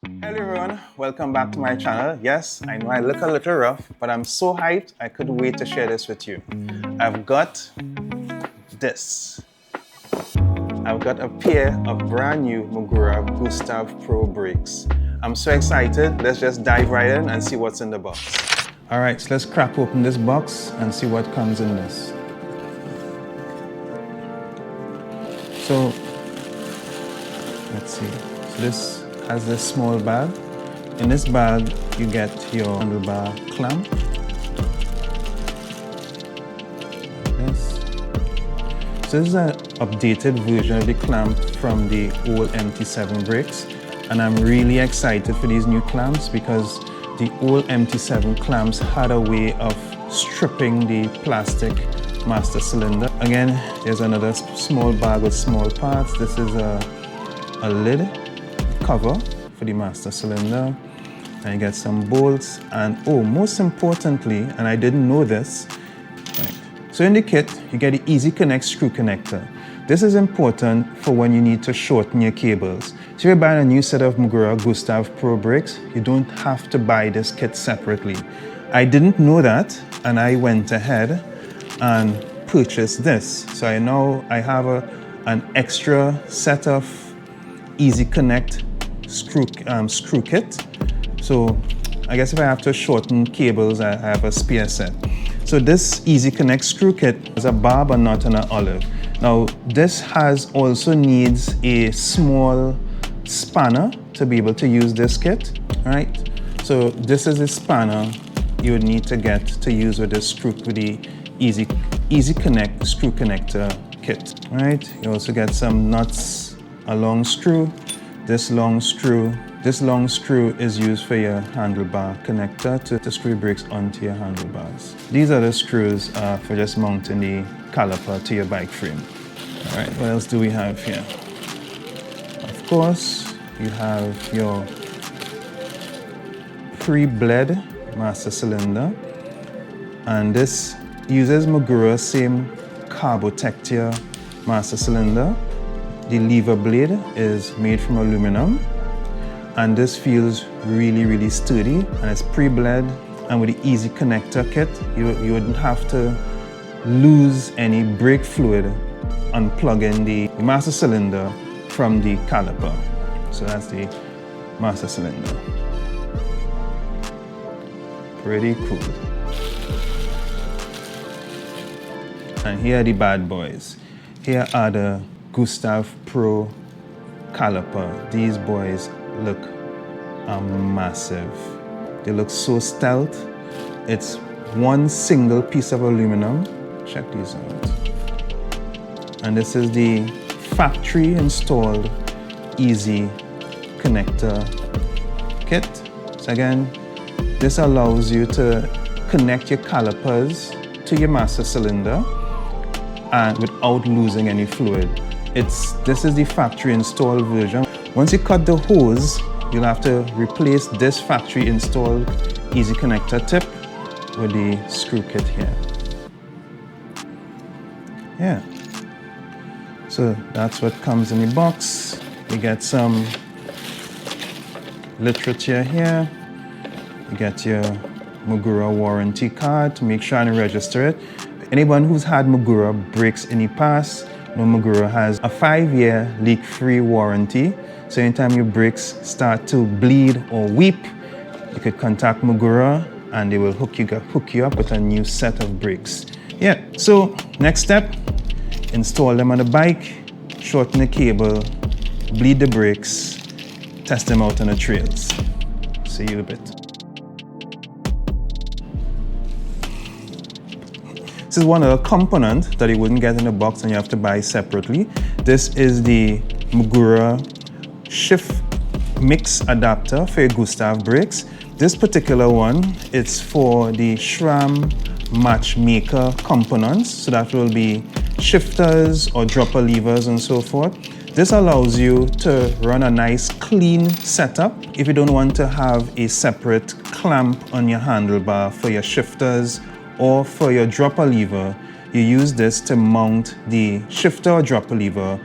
Hello everyone, welcome back to my channel. Yes, I know I look a little rough, but I'm so hyped I couldn't wait to share this with you. I've got this. I've got a pair of brand new Magura Gustav Pro brakes. I'm so excited. Let's just dive right in and see what's in the box. All right, so let's crack open this box and see what comes in this. So, let's see. So this has this small bag. In this bag, you get your handlebar clamp. Like this. So this is an updated version of the clamp from the old MT7 brakes. And I'm really excited for these new clamps because the old MT7 clamps had a way of stripping the plastic master cylinder. Again, there's another small bag with small parts. This is a lid cover for the master cylinder, and you get some bolts, and most importantly, and I didn't know this, right, so in the kit you get the Easy Connect screw connector. This is important for when you need to shorten your cables. So if you're buying a new set of Magura Gustav Pro brakes, you don't have to buy this kit separately. I didn't know that, and I went ahead and purchased this. So I have an extra set of Easy Connect screw kit. So I guess if I have to shorten cables, I have a spare set. So this Easy Connect screw kit is a bar but not an olive. Now this also needs a small spanner to be able to use this kit, right? So this is a spanner you would need to get to use with this with the Easy Connect screw connector kit, right? You also get some nuts, a long screw. This long screw is used for your handlebar connector to screw brakes onto your handlebars. These are the screws for just mounting the caliper to your bike frame. All right, what else do we have here? Of course, you have your pre-bled master cylinder, and this uses Magura's same Carbotectia master cylinder. The lever blade is made from aluminum, and this feels really sturdy, and it's pre-bled, and with the Easy Connector kit you wouldn't have to lose any brake fluid unplugging the master cylinder from the caliper. So that's the master cylinder. Pretty cool. And here are the bad boys. Here are the Gustav Pro caliper. These boys look massive. They look so stealth. It's one single piece of aluminum. Check these out. And this is the factory installed Easy Connector kit. So again, this allows you to connect your calipers to your master cylinder and without losing any fluid. This is the factory installed version. Once you cut the hose, you'll have to replace this factory installed Easy Connector tip with the screw kit here. Yeah. So that's what comes in the box. You get some literature here. You get your Magura warranty card to make sure and register it. Anyone who's had Magura brakes in the past, Magura has a 5-year leak-free warranty. So anytime your brakes start to bleed or weep, you could contact Magura and they will hook you up with a new set of brakes. Yeah, so next step, install them on the bike, shorten the cable, bleed the brakes, test them out on the trails. See you in a bit. This is one of the components that you wouldn't get in the box and you have to buy separately. This is the Magura Shiftmix adapter for your Gustav brakes. This particular one, it's for the SRAM matchmaker components. So that will be shifters or dropper levers and so forth. This allows you to run a nice clean setup if you don't want to have a separate clamp on your handlebar for your shifters or for your dropper lever. You use this to mount the shifter or dropper lever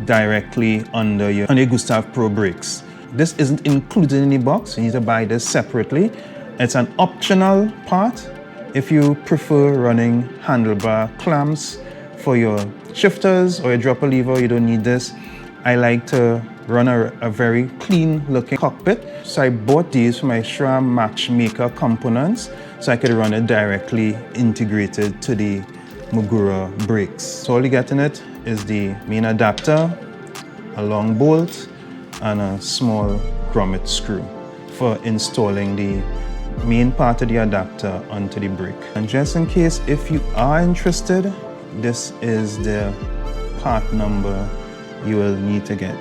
directly under your Gustav Pro brakes. This isn't included in the box. You need to buy this separately. It's an optional part if you prefer running handlebar clamps for your shifters or your dropper lever. You don't need this. I like to run a very clean looking cockpit. So I bought these for my SRAM Matchmaker components so I could run it directly integrated to the Magura brakes. So all you get in it is the main adapter, a long bolt, and a small grommet screw for installing the main part of the adapter onto the brake. And just in case if you are interested, this is the part number you will need to get.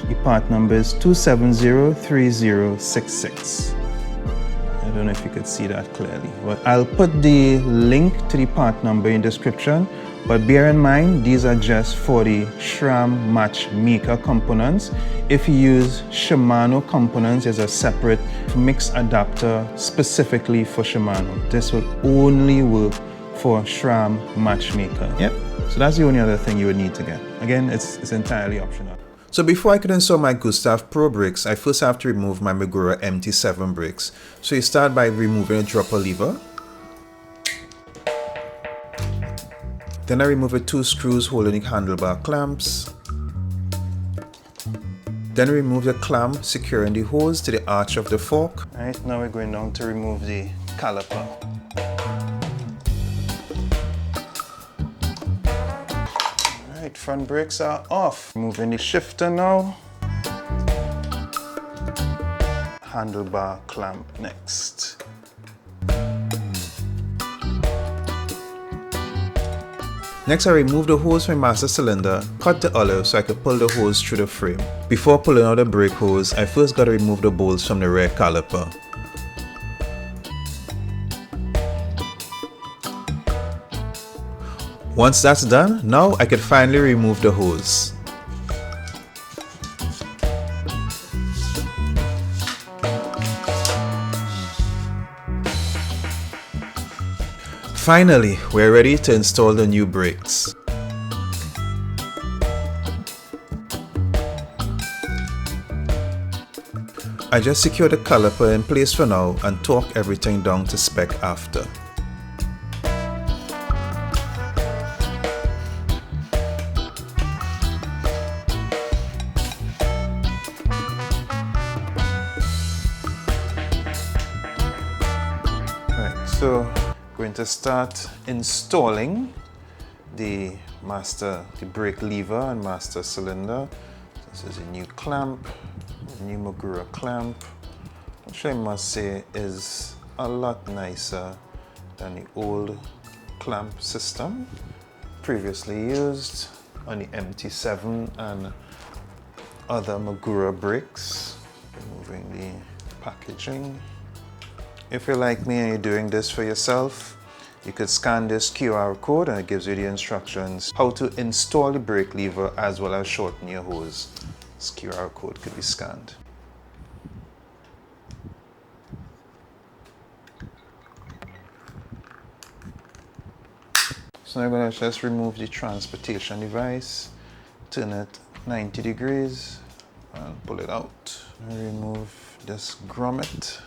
The part number is 2703066. I don't know if you could see that clearly, but I'll put the link to the part number in the description. But bear in mind, these are just for the SRAM Matchmaker components. If you use Shimano components, there's a separate mix adapter specifically for Shimano. This will only work for SRAM Matchmaker. Yep. So that's the only other thing you would need to get. Again, it's entirely optional. So before I could install my Gustav Pro brakes, I first have to remove my Magura MT7 brakes. So you start by removing the dropper lever. Then I remove the 2 screws holding the handlebar clamps. Then remove the clamp securing the hose to the arch of the fork. Alright, now we're going down to remove the caliper. Alright, front brakes are off. Removing the shifter now. Handlebar clamp next. Next, I remove the hose from my master cylinder, cut the olive so I could pull the hose through the frame. Before pulling out the brake hose, I first got to remove the bolts from the rear caliper. Once that's done, now I could finally remove the hose. Finally, we're ready to install the new brakes. I just secure the caliper in place for now and torque everything down to spec after. Right, so going to start installing the brake lever and master cylinder. This is a new clamp, a new Magura clamp, which I must say is a lot nicer than the old clamp system previously used on the MT7 and other Magura brakes. Removing the packaging. If you're like me and you're doing this for yourself, you could scan this QR code and it gives you the instructions how to install the brake lever as well as shorten your hose. This QR code could be scanned. So now I'm going to just remove the transportation device, turn it 90 degrees and pull it out. Remove this grommet.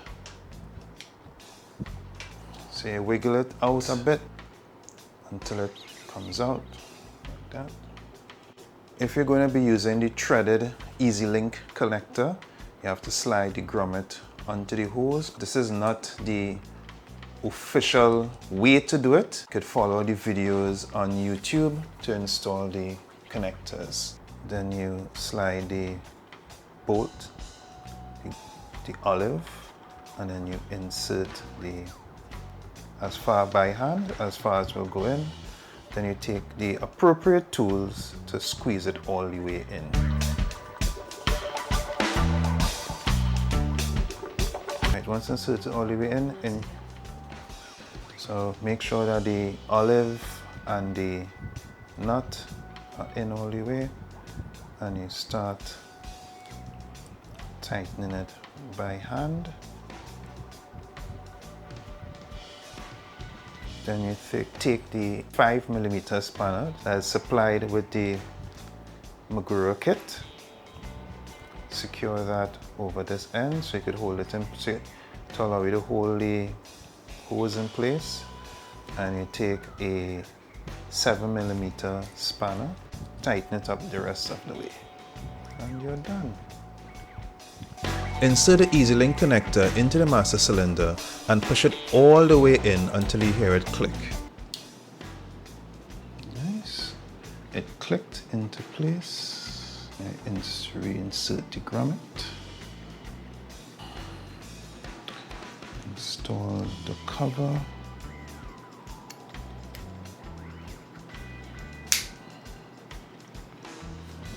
So you wiggle it out a bit until it comes out like that. If you're going to be using the threaded Easy Link connector, you have to slide the grommet onto the hose. This is not the official way to do it. You could follow the videos on YouTube to install the connectors. Then you slide the bolt, the olive, and then you insert as far by hand as far as will go in. Then you take the appropriate tools to squeeze it all the way in. Right, once inserted all the way in, so make sure that the olive and the nut are in all the way, and you start tightening it by hand. Then you take the 5mm spanner that's supplied with the Magura kit. secure that over this end so you could hold it in place to allow you to hold the hose in place. And you take a 7mm spanner, tighten it up the rest of the way, and you're done. Insert the EasyLink connector into the master cylinder and push it all the way in until you hear it click. Nice. It clicked into place. I reinsert the grommet. Install the cover.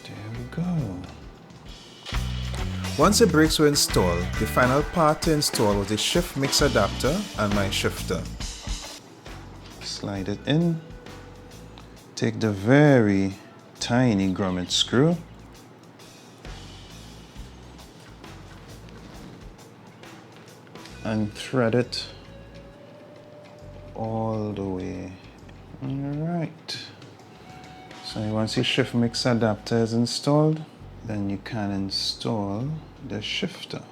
There we go. Once the brakes were installed, the final part to install was the Shiftmix adapter and my shifter. Slide it in. Take the very tiny grommet screw. And thread it all the way. Alright. So once your Shiftmix adapter is installed, then you can install the shifter.